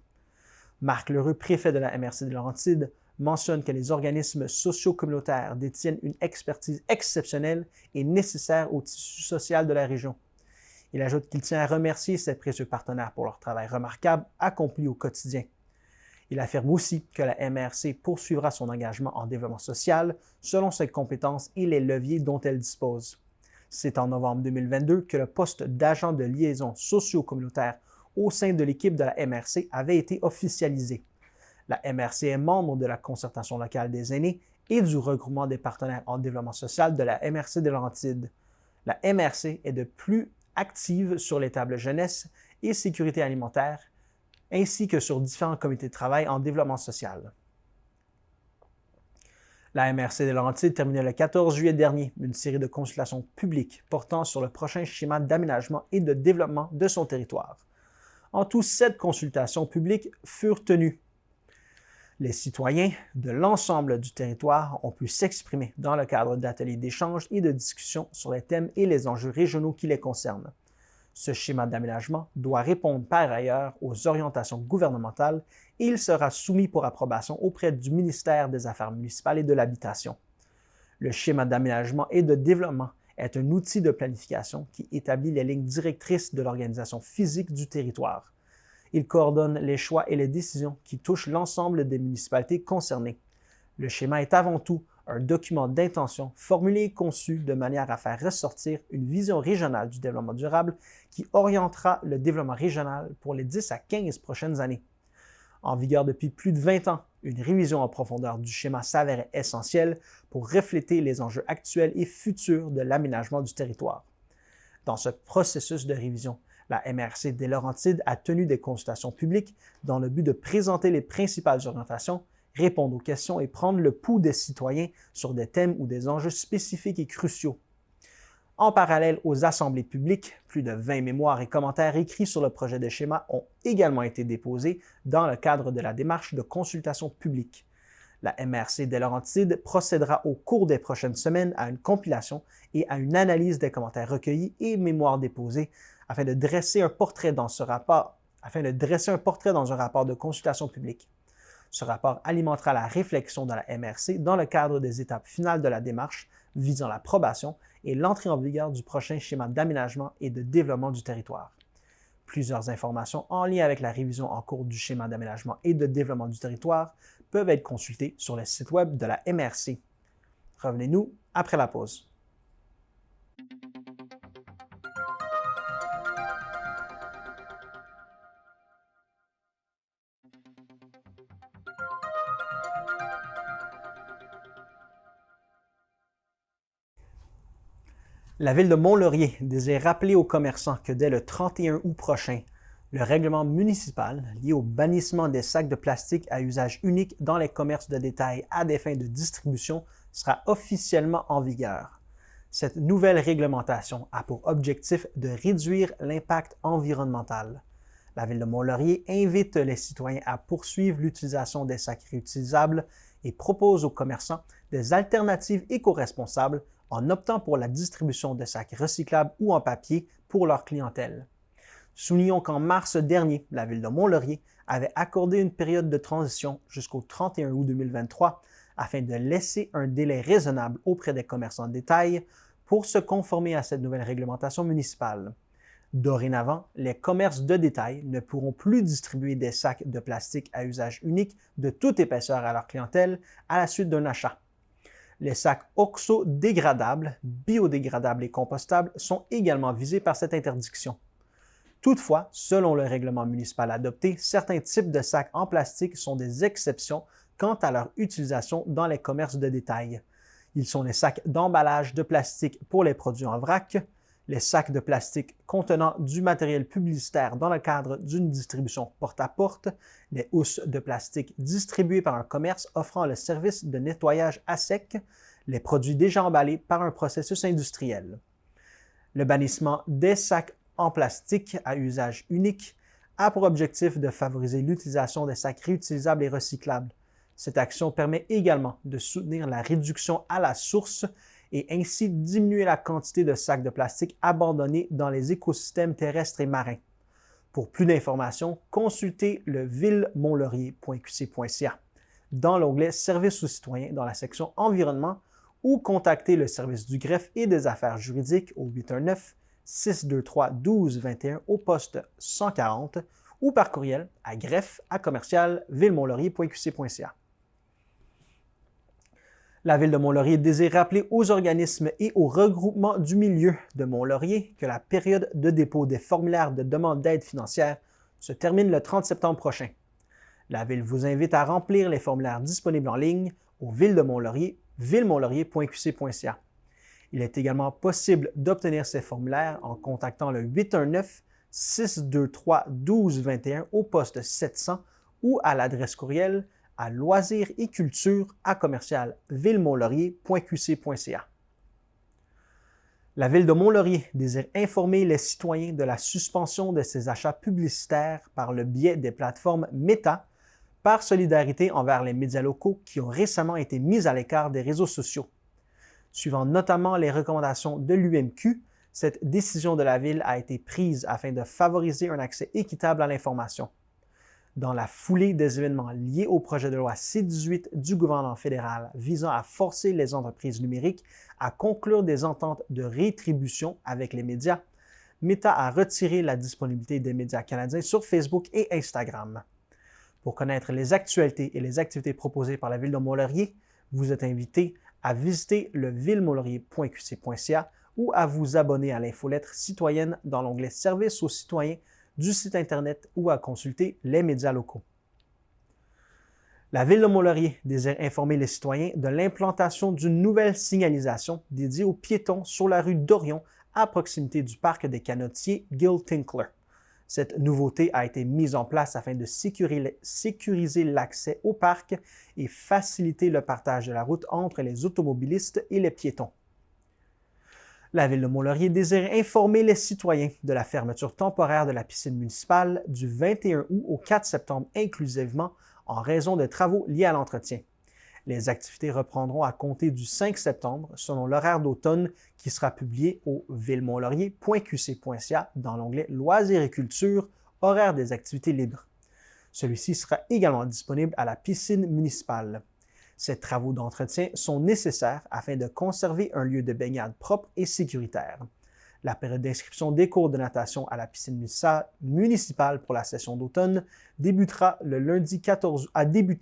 Marc Lheureux, préfet de la MRC de Laurentides, mentionne que les organismes socio-communautaires détiennent une expertise exceptionnelle et nécessaire au tissu social de la région. Il ajoute qu'il tient à remercier ses précieux partenaires pour leur travail remarquable accompli au quotidien. Il affirme aussi que la MRC poursuivra son engagement en développement social selon ses compétences et les leviers dont elle dispose. C'est en novembre 2022 que le poste d'agent de liaison socio-communautaire au sein de l'équipe de la MRC avait été officialisé. La MRC est membre de la concertation locale des aînés et du regroupement des partenaires en développement social de la MRC des Laurentides. La MRC est de plus active sur les tables jeunesse et sécurité alimentaire, ainsi que sur différents comités de travail en développement social. La MRC des Laurentides terminait le 14 juillet dernier une série de consultations publiques portant sur le prochain schéma d'aménagement et de développement de son territoire. En tout, 7 consultations publiques furent tenues. Les citoyens de l'ensemble du territoire ont pu s'exprimer dans le cadre d'ateliers d'échange et de discussions sur les thèmes et les enjeux régionaux qui les concernent. Ce schéma d'aménagement doit répondre par ailleurs aux orientations gouvernementales et il sera soumis pour approbation auprès du ministère des Affaires municipales et de l'Habitation. Le schéma d'aménagement et de développement est un outil de planification qui établit les lignes directrices de l'organisation physique du territoire. Il coordonne les choix et les décisions qui touchent l'ensemble des municipalités concernées. Le schéma est avant tout un document d'intention formulé et conçu de manière à faire ressortir une vision régionale du développement durable qui orientera le développement régional pour les 10 à 15 prochaines années. En vigueur depuis plus de 20 ans, une révision en profondeur du schéma s'avérait essentielle pour refléter les enjeux actuels et futurs de l'aménagement du territoire. Dans ce processus de révision, la MRC des Laurentides a tenu des consultations publiques dans le but de présenter les principales orientations, répondre aux questions et prendre le pouls des citoyens sur des thèmes ou des enjeux spécifiques et cruciaux. En parallèle aux assemblées publiques, plus de 20 mémoires et commentaires écrits sur le projet de schéma ont également été déposés dans le cadre de la démarche de consultation publique. La MRC des Laurentides procédera au cours des prochaines semaines à une compilation et à une analyse des commentaires recueillis et mémoires déposés afin de dresser un portrait dans un rapport de consultation publique. Ce rapport alimentera la réflexion de la MRC dans le cadre des étapes finales de la démarche visant l'approbation et l'entrée en vigueur du prochain schéma d'aménagement et de développement du territoire. Plusieurs informations en lien avec la révision en cours du schéma d'aménagement et de développement du territoire peuvent être consultées sur le site web de la MRC. Revenez-nous après la pause. La ville de Mont-Laurier désire rappeler aux commerçants que dès le 31 août prochain, le règlement municipal lié au bannissement des sacs de plastique à usage unique dans les commerces de détail à des fins de distribution sera officiellement en vigueur. Cette nouvelle réglementation a pour objectif de réduire l'impact environnemental. La ville de Mont-Laurier invite les citoyens à poursuivre l'utilisation des sacs réutilisables et propose aux commerçants des alternatives éco-responsables en optant pour la distribution de sacs recyclables ou en papier pour leur clientèle. Soulignons qu'en mars dernier, la ville de Mont-Laurier avait accordé une période de transition jusqu'au 31 août 2023 afin de laisser un délai raisonnable auprès des commerçants de détail pour se conformer à cette nouvelle réglementation municipale. Dorénavant, les commerces de détail ne pourront plus distribuer des sacs de plastique à usage unique de toute épaisseur à leur clientèle à la suite d'un achat. Les sacs oxodégradables, biodégradables et compostables sont également visés par cette interdiction. Toutefois, selon le règlement municipal adopté, certains types de sacs en plastique sont des exceptions quant à leur utilisation dans les commerces de détail. Ils sont les sacs d'emballage de plastique pour les produits en vrac, les sacs de plastique contenant du matériel publicitaire dans le cadre d'une distribution porte-à-porte, les housses de plastique distribuées par un commerce offrant le service de nettoyage à sec, les produits déjà emballés par un processus industriel. Le bannissement des sacs en plastique à usage unique a pour objectif de favoriser l'utilisation des sacs réutilisables et recyclables. Cette action permet également de soutenir la réduction à la source et ainsi diminuer la quantité de sacs de plastique abandonnés dans les écosystèmes terrestres et marins. Pour plus d'informations, consultez le villemontlaurier.qc.ca dans l'onglet Services aux citoyens dans la section Environnement ou contactez le service du greffe et des affaires juridiques au 819-623-1221 au poste 140 ou par courriel à greffe@villemont-laurier.qc.ca. La Ville de Mont-Laurier désire rappeler aux organismes et aux regroupements du milieu de Mont-Laurier que la période de dépôt des formulaires de demande d'aide financière se termine le 30 septembre prochain. La Ville vous invite à remplir les formulaires disponibles en ligne au Ville de Mont-Laurier, villemont-laurier.qc.ca. Il est également possible d'obtenir ces formulaires en contactant le 819-623-1221 au poste 700 ou à l'adresse courriel à loisirs-et-culture@villemont-laurier.qc.ca. La Ville de Mont-Laurier désire informer les citoyens de la suspension de ses achats publicitaires par le biais des plateformes Meta, par solidarité envers les médias locaux qui ont récemment été mis à l'écart des réseaux sociaux. Suivant notamment les recommandations de l'UMQ, cette décision de la Ville a été prise afin de favoriser un accès équitable à l'information. Dans la foulée des événements liés au projet de loi C-18 du gouvernement fédéral visant à forcer les entreprises numériques à conclure des ententes de rétribution avec les médias, Meta a retiré la disponibilité des médias canadiens sur Facebook et Instagram. Pour connaître les actualités et les activités proposées par la Ville de Mont-Laurier, vous êtes invité à visiter le villemont-laurier.qc.ca ou à vous abonner à l'infolettre citoyenne dans l'onglet Services aux citoyens du site Internet ou à consulter les médias locaux. La Ville de Mont-Laurier désire informer les citoyens de l'implantation d'une nouvelle signalisation dédiée aux piétons sur la rue d'Orion à proximité du parc des canotiers Gil Tinkler. Cette nouveauté a été mise en place afin de sécuriser l'accès au parc et faciliter le partage de la route entre les automobilistes et les piétons. La Ville de Mont-Laurier désire informer les citoyens de la fermeture temporaire de la piscine municipale du 21 août au 4 septembre inclusivement en raison de travaux liés à l'entretien. Les activités reprendront à compter du 5 septembre selon l'horaire d'automne qui sera publié au villemont-laurier.qc.ca dans l'onglet Loisirs et culture, horaire des activités libres. Celui-ci sera également disponible à la piscine municipale. Ces travaux d'entretien sont nécessaires afin de conserver un lieu de baignade propre et sécuritaire. La période d'inscription des cours de natation à la piscine municipale pour la session d'automne a débuté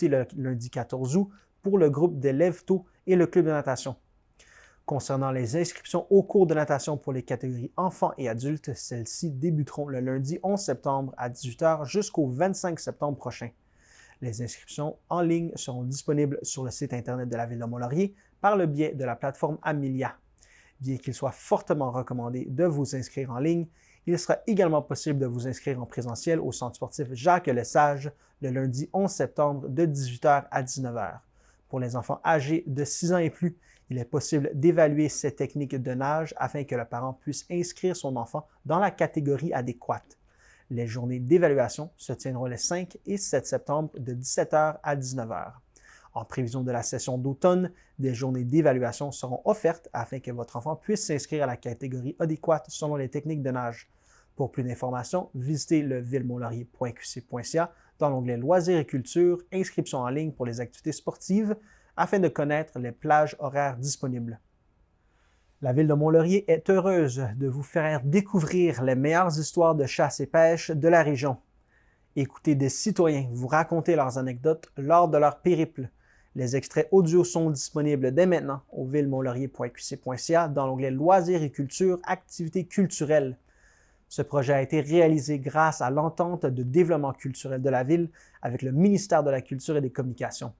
le lundi 14 août pour le groupe des Lève-Tôt et le club de natation. Concernant les inscriptions aux cours de natation pour les catégories enfants et adultes, celles-ci débuteront le lundi 11 septembre à 18h jusqu'au 25 septembre prochain. Les inscriptions en ligne seront disponibles sur le site Internet de la Ville de Mont-Laurier par le biais de la plateforme Amelia. Bien qu'il soit fortement recommandé de vous inscrire en ligne, il sera également possible de vous inscrire en présentiel au centre sportif Jacques-Lesage le lundi 11 septembre de 18h à 19h. Pour les enfants âgés de 6 ans et plus, il est possible d'évaluer ces techniques de nage afin que le parent puisse inscrire son enfant dans la catégorie adéquate. Les journées d'évaluation se tiendront les 5 et 7 septembre de 17h à 19h. En prévision de la session d'automne, des journées d'évaluation seront offertes afin que votre enfant puisse s'inscrire à la catégorie adéquate selon les techniques de nage. Pour plus d'informations, visitez le villemont-laurier.qc.ca dans l'onglet Loisirs et culture, inscription en ligne pour les activités sportives afin de connaître les plages horaires disponibles. La Ville de Mont-Laurier est heureuse de vous faire découvrir les meilleures histoires de chasse et pêche de la région. Écoutez des citoyens vous raconter leurs anecdotes lors de leur périple. Les extraits audio sont disponibles dès maintenant au villemont-laurier.qc.ca dans l'onglet Loisirs et culture, activités culturelles. Ce projet a été réalisé grâce à l'entente de développement culturel de la Ville avec le ministère de la Culture et des Communications.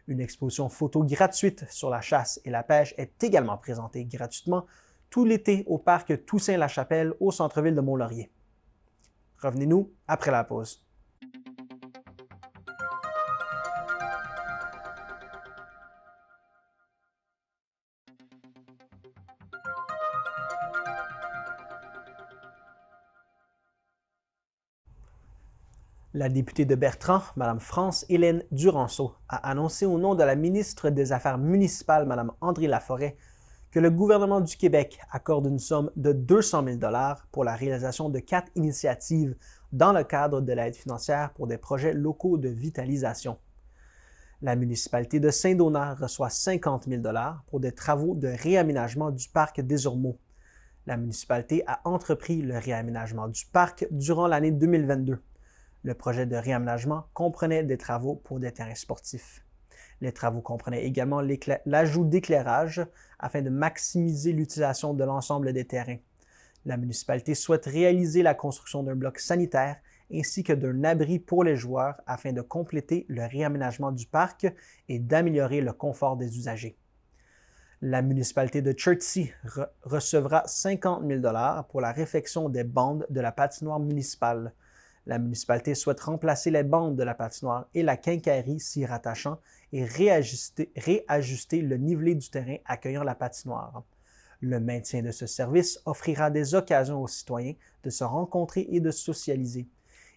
Une exposition photo gratuite sur la chasse et la pêche est également présentée gratuitement tout l'été au parc Toussaint-la-Chapelle au centre-ville de Mont-Laurier. Revenez-nous après la pause. La députée de Bertrand, Mme France-Hélène Duranceau, a annoncé au nom de la ministre des Affaires municipales, Mme André Laforêt, que le gouvernement du Québec accorde une somme de 200 000 $ pour la réalisation de 4 initiatives dans le cadre de l'aide financière pour des projets locaux de vitalisation. La municipalité de Saint-Donat reçoit 50 000 $ pour des travaux de réaménagement du parc des Ormeaux. La municipalité a entrepris le réaménagement du parc durant l'année 2022. Le projet de réaménagement comprenait des travaux pour des terrains sportifs. Les travaux comprenaient également l'ajout d'éclairage afin de maximiser l'utilisation de l'ensemble des terrains. La municipalité souhaite réaliser la construction d'un bloc sanitaire ainsi que d'un abri pour les joueurs afin de compléter le réaménagement du parc et d'améliorer le confort des usagers. La municipalité de Chertsey recevra 50 000 $ pour la réfection des bandes de la patinoire municipale. La municipalité souhaite remplacer les bandes de la patinoire et la quincaillerie s'y rattachant et réajuster le nivelet du terrain accueillant la patinoire. Le maintien de ce service offrira des occasions aux citoyens de se rencontrer et de socialiser.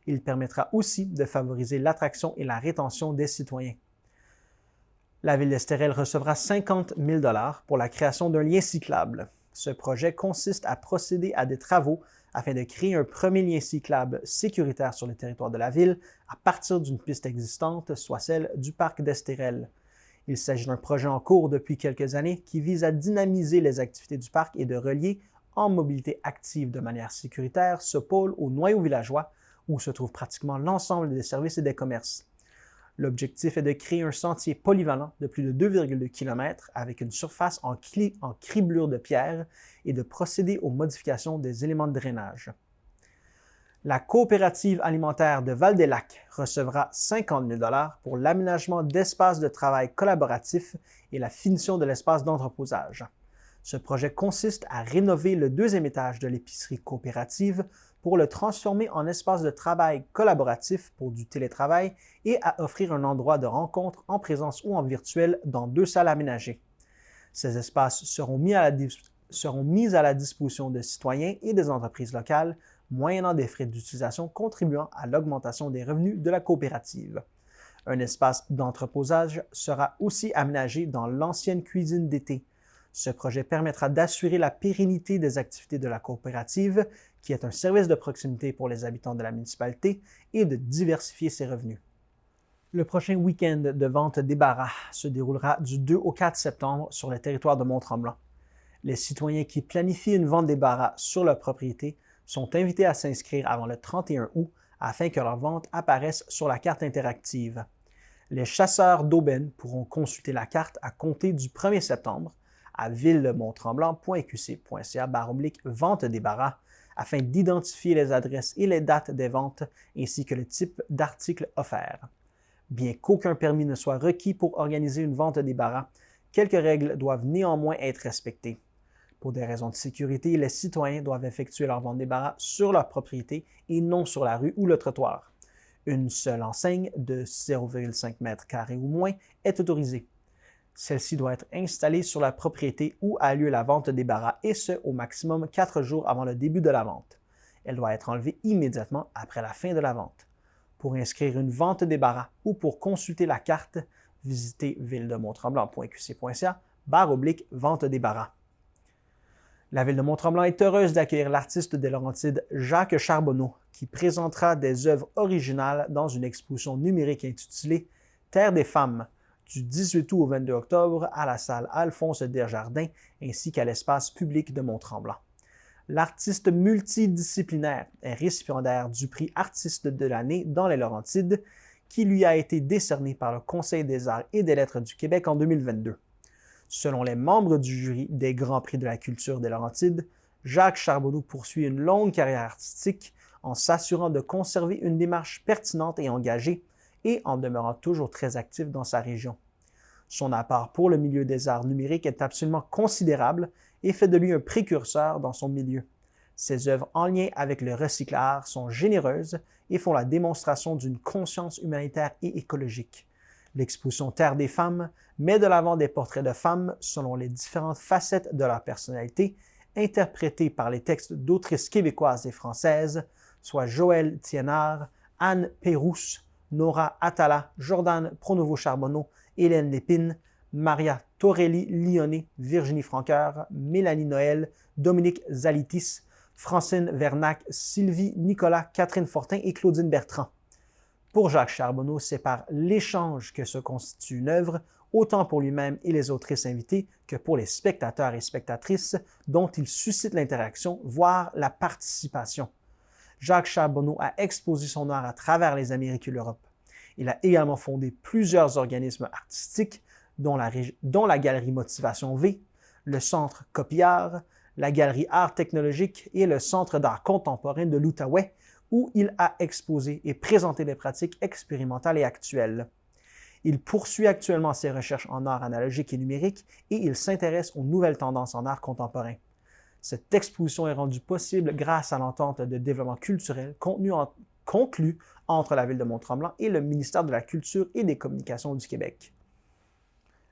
Il permettra aussi de favoriser l'attraction et la rétention des citoyens. La ville d'Estérel recevra 50 000 $ pour la création d'un lien cyclable. Ce projet consiste à procéder à des travaux afin de créer un premier lien cyclable sécuritaire sur le territoire de la ville à partir d'une piste existante, soit celle du parc d'Estérel. Il s'agit d'un projet en cours depuis quelques années qui vise à dynamiser les activités du parc et de relier en mobilité active de manière sécuritaire ce pôle au noyau villageois où se trouve pratiquement l'ensemble des services et des commerces. L'objectif est de créer un sentier polyvalent de plus de 2,2 km avec une surface en criblure de pierre et de procéder aux modifications des éléments de drainage. La coopérative alimentaire de Val-des-Lacs recevra 50 000 $ pour l'aménagement d'espaces de travail collaboratifs et la finition de l'espace d'entreposage. Ce projet consiste à rénover le deuxième étage de l'épicerie coopérative pour le transformer en espace de travail collaboratif pour du télétravail et à offrir un endroit de rencontre en présence ou en virtuel dans 2 salles aménagées. Ces espaces seront mis à la disposition de citoyens et des entreprises locales, moyennant des frais d'utilisation contribuant à l'augmentation des revenus de la coopérative. Un espace d'entreposage sera aussi aménagé dans l'ancienne cuisine d'été. Ce projet permettra d'assurer la pérennité des activités de la coopérative, qui est un service de proximité pour les habitants de la municipalité, et de diversifier ses revenus. Le prochain week-end de vente débarras se déroulera du 2 au 4 septembre sur le territoire de Mont-Tremblant. Les citoyens qui planifient une vente débarras sur leur propriété sont invités à s'inscrire avant le 31 août afin que leur vente apparaisse sur la carte interactive. Les chasseurs d'aubaine pourront consulter la carte à compter du 1er septembre à villemontremblant.qc.ca/vente débarras afin d'identifier les adresses et les dates des ventes ainsi que le type d'articles offerts. Bien qu'aucun permis ne soit requis pour organiser une vente débarras, quelques règles doivent néanmoins être respectées. Pour des raisons de sécurité, les citoyens doivent effectuer leur vente débarras sur leur propriété et non sur la rue ou le trottoir. Une seule enseigne de 0,5 m² ou moins est autorisée. Celle-ci doit être installée sur la propriété où a lieu la vente débarras et ce, au maximum 4 jours avant le début de la vente. Elle doit être enlevée immédiatement après la fin de la vente. Pour inscrire une vente débarras ou pour consulter la carte, visitez villedemontremblant.qc.ca/vente débarras. La ville de Mont-Tremblant est heureuse d'accueillir l'artiste des Laurentides Jacques Charbonneau, qui présentera des œuvres originales dans une exposition numérique intitulée « Terre des femmes » du 18 août au 22 octobre à la salle Alphonse Desjardins ainsi qu'à l'espace public de Mont-Tremblant. L'artiste multidisciplinaire est récipiendaire du prix Artiste de l'année dans les Laurentides qui lui a été décerné par le Conseil des arts et des lettres du Québec en 2022. Selon les membres du jury des Grands Prix de la culture des Laurentides, Jacques Charbonneau poursuit une longue carrière artistique en s'assurant de conserver une démarche pertinente et engagée et en demeurant toujours très actif dans sa région. Son apport pour le milieu des arts numériques est absolument considérable et fait de lui un précurseur dans son milieu. Ses œuvres en lien avec le recyclage sont généreuses et font la démonstration d'une conscience humanitaire et écologique. L'exposition Terre des femmes met de l'avant des portraits de femmes selon les différentes facettes de leur personnalité, interprétées par les textes d'autrices québécoises et françaises, soit Joëlle Thiénard, Anne Pérousse, Nora Atala, Jordan Pronovo-Charbonneau, Hélène Lépine, Maria Torelli-Lyonnais, Virginie Francoeur, Mélanie Noël, Dominique Zalitis, Francine Vernac, Sylvie Nicolas, Catherine Fortin et Claudine Bertrand. Pour Jacques Charbonneau, c'est par l'échange que se constitue une œuvre, autant pour lui-même et les autrices invitées que pour les spectateurs et spectatrices dont il suscite l'interaction, voire la participation. Jacques Charbonneau a exposé son art à travers les Amériques et l'Europe. Il a également fondé plusieurs organismes artistiques, dont la Galerie Motivation V, le Centre Copillard, la Galerie Art Technologique et le Centre d'art contemporain de l'Outaouais, où il a exposé et présenté des pratiques expérimentales et actuelles. Il poursuit actuellement ses recherches en art analogique et numérique et il s'intéresse aux nouvelles tendances en art contemporain. Cette exposition est rendue possible grâce à l'entente de développement culturel conclue entre la Ville de Mont-Tremblant et le ministère de la Culture et des Communications du Québec.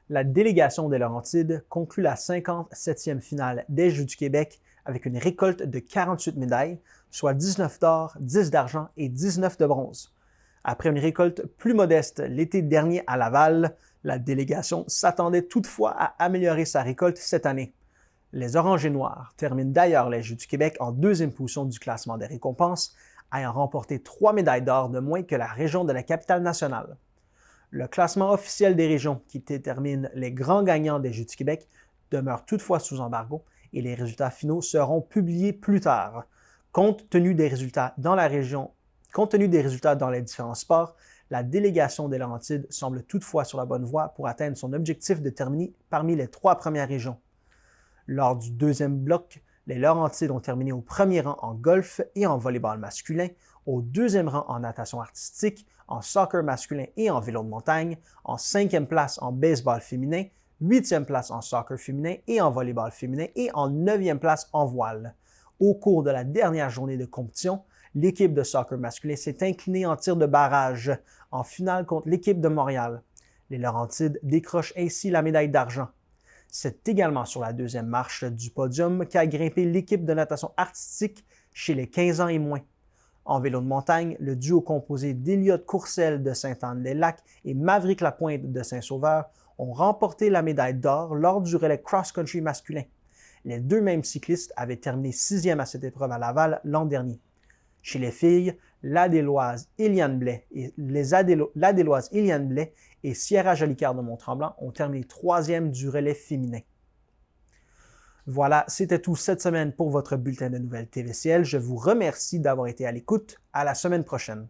La délégation des Laurentides conclut la 57e finale des Jeux du Québec avec une récolte de 48 médailles, soit 19 d'or, 10 d'argent et 19 de bronze. Après une récolte plus modeste l'été dernier à Laval, la délégation s'attendait toutefois à améliorer sa récolte cette année. Les Oranges et Noirs terminent d'ailleurs les Jeux du Québec en deuxième position du classement des récompenses, ayant remporté 3 médailles d'or de moins que la région de la Capitale-Nationale. Le classement officiel des régions qui détermine les grands gagnants des Jeux du Québec demeure toutefois sous embargo et les résultats finaux seront publiés plus tard. Compte tenu des résultats dans les différents sports, la délégation des Laurentides semble toutefois sur la bonne voie pour atteindre son objectif de terminer parmi les 3 premières régions. Lors du deuxième bloc, les Laurentides ont terminé au premier rang en golf et en volleyball masculin, au deuxième rang en natation artistique, en soccer masculin et en vélo de montagne, en 5e place en baseball féminin, 8e place en soccer féminin et en volleyball féminin et en 9e place en voile. Au cours de la dernière journée de compétition, l'équipe de soccer masculin s'est inclinée en tir de barrage en finale contre l'équipe de Montréal. Les Laurentides décrochent ainsi la médaille d'argent. C'est également sur la deuxième marche du podium qu'a grimpé l'équipe de natation artistique chez les 15 ans et moins. En vélo de montagne, le duo composé d'Eliott Courcelle de Sainte-Anne-des-Lacs et Maverick Lapointe de Saint-Sauveur ont remporté la médaille d'or lors du relais cross-country masculin. Les deux mêmes cyclistes avaient terminé 6e à cette épreuve à Laval l'an dernier. Chez les filles, l'Adéloise Eliane Blais et Sierra Jolicoeur de Mont-Tremblant ont terminé 3e du relais féminin. Voilà, c'était tout cette semaine pour votre bulletin de nouvelles TVCL. Je vous remercie d'avoir été à l'écoute. À la semaine prochaine.